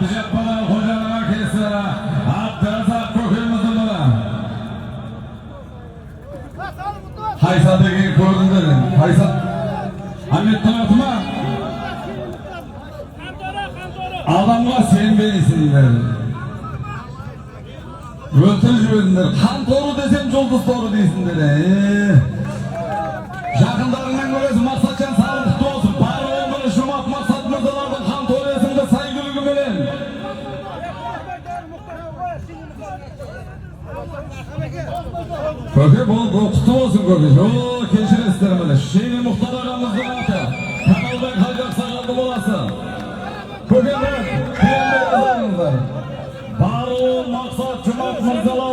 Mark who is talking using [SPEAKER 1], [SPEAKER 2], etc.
[SPEAKER 1] Abdüjabbar Hocanın akesi Abdürazak Kökemizin bana. Haysat'daki koordinatörü. Haysat. Ahmet Tanatma. Adamga sen beysinler. Öldürüş bölünler. Kan doğru desem Жұлдыз doğru deysinler. Жақындарыңнан көресің Мақсатжан сағын құтты болсын. Бары оңғыры Жұмат Мақсат мырзалардың қан торесіңді сайгүлігіменен. Көке бұл құтты болсын көке. Жол кешіресіздер міне. Шейні Мұхтар ағамыздың аты. Каналбек Хайдар Сағалды боласы. Көке бір киемді жазарыңыздар. Бары Мақсат Жұмат мырзалар